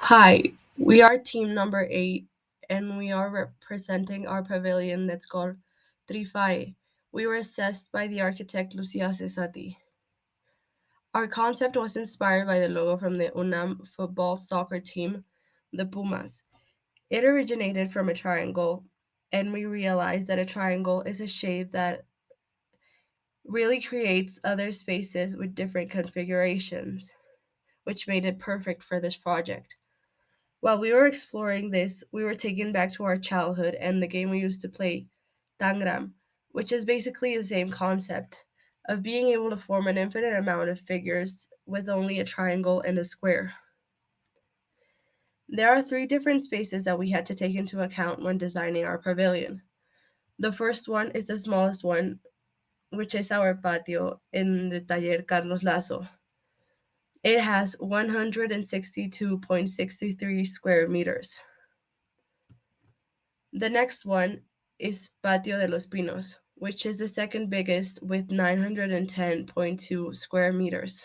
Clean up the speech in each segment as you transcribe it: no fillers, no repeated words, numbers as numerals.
Hi, we are team number 8 and we are representing our pavilion that's called Trifai. We were assessed by the architect Lucia Zesati. Our concept was inspired by the logo from the UNAM football soccer team, the Pumas. It originated from a triangle, and we realized that a triangle is a shape that really creates other spaces with different configurations, which made it perfect for this project. While we were exploring this, we were taken back to our childhood and the game we used to play, Tangram, which is basically the same concept of being able to form an infinite amount of figures with only a triangle and a square. There are three different spaces that we had to take into account when designing our pavilion. The first one is the smallest one, which is our patio in the Taller Carlos Lazo. It has 162.63 square meters. The next one is Patio de los Pinos, which is the second biggest with 910.2 square meters.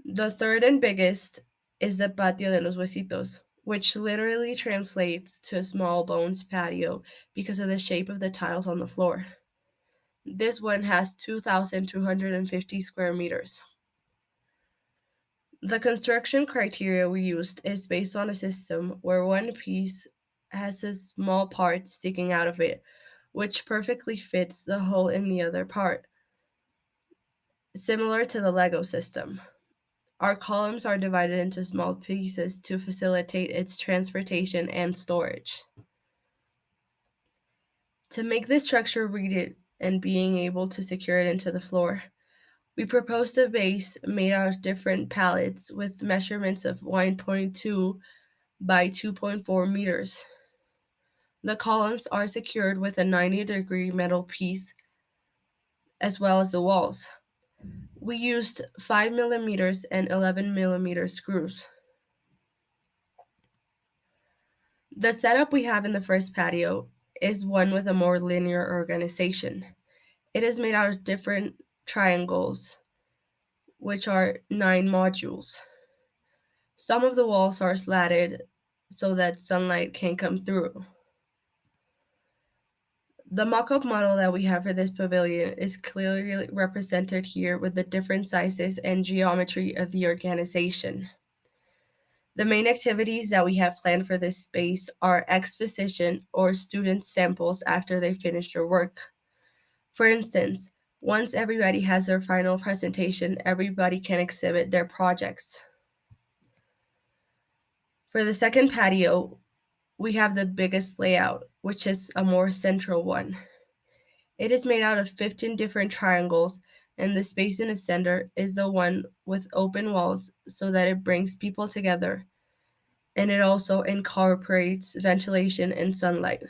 The third and biggest is the Patio de los Huesitos, which literally translates to a small bones patio because of the shape of the tiles on the floor. This one has 2,250 square meters. The construction criteria we used is based on a system where one piece has a small part sticking out of it, which perfectly fits the hole in the other part, similar to the Lego system. Our columns are divided into small pieces to facilitate its transportation and storage. To make this structure rigid and being able to secure it into the floor, we proposed a base made out of different pallets with measurements of 1.2 by 2.4 meters. The columns are secured with a 90-degree metal piece as well as the walls. We used 5 millimeters and 11 millimeter screws. The setup we have in the first patio is one with a more linear organization. It is made out of different triangles, which are 9 modules. Some of the walls are slatted so that sunlight can come through. The mock-up model that we have for this pavilion is clearly represented here with the different sizes and geometry of the organization. The main activities that we have planned for this space are exposition or student samples after they finish their work. For instance, once everybody has their final presentation, everybody can exhibit their projects. For the second patio, we have the biggest layout, which is a more central one. It is made out of 15 different triangles, and the space in the center is the one with open walls so that it brings people together, and it also incorporates ventilation and sunlight.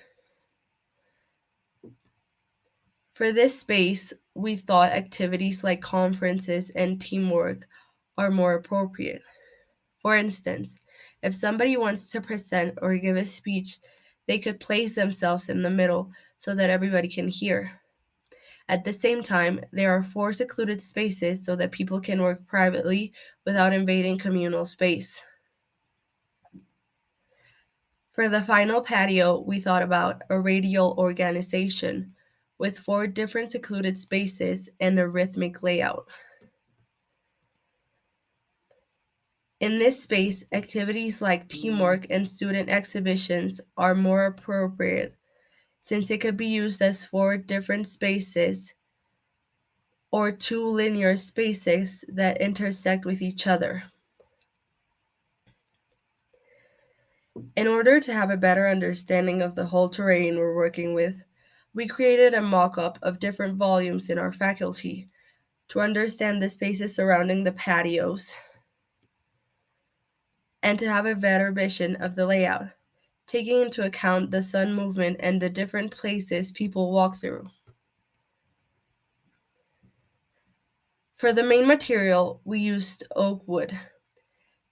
For this space, we thought activities like conferences and teamwork are more appropriate. For instance, if somebody wants to present or give a speech, they could place themselves in the middle so that everybody can hear. At the same time, there are 4 secluded spaces so that people can work privately without invading communal space. For the final patio, we thought about a radial organization with 4 different secluded spaces and a rhythmic layout. In this space, activities like teamwork and student exhibitions are more appropriate since it could be used as 4 different spaces or 2 linear spaces that intersect with each other. In order to have a better understanding of the whole terrain we're working with, we created a mock-up of different volumes in our faculty to understand the spaces surrounding the patios and to have a better vision of the layout, taking into account the sun movement and the different places people walk through. For the main material, we used oak wood,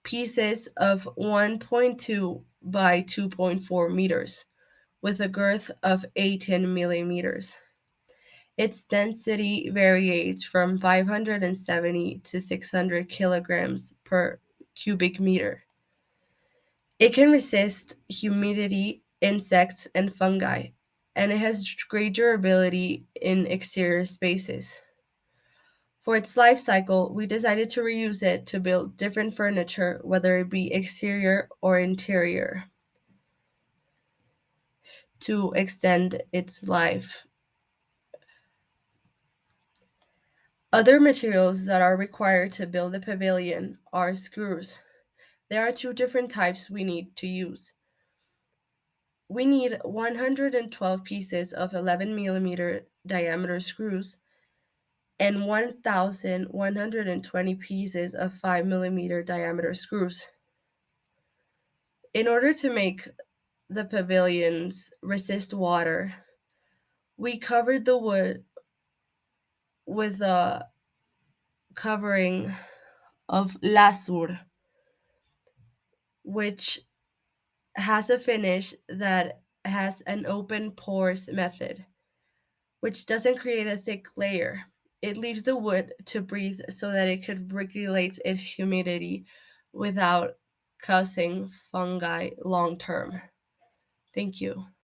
pieces of 1.2 by 2.4 meters, with a girth of 18 millimeters. Its density varies from 570 to 600 kilograms per cubic meter. It can resist humidity, insects, and fungi, and it has great durability in exterior spaces. For its life cycle, we decided to reuse it to build different furniture, whether it be exterior or interior, to extend its life. Other materials that are required to build a pavilion are screws. There are two different types we need to use. We need 112 pieces of 11 millimeter diameter screws and 1,120 pieces of 5 millimeter diameter screws. In order to make the pavilions resist water, we covered the wood with a covering of Lazo, which has a finish that has an open pores method, which doesn't create a thick layer. It leaves the wood to breathe so that it could regulate its humidity without causing fungi long term. Thank you.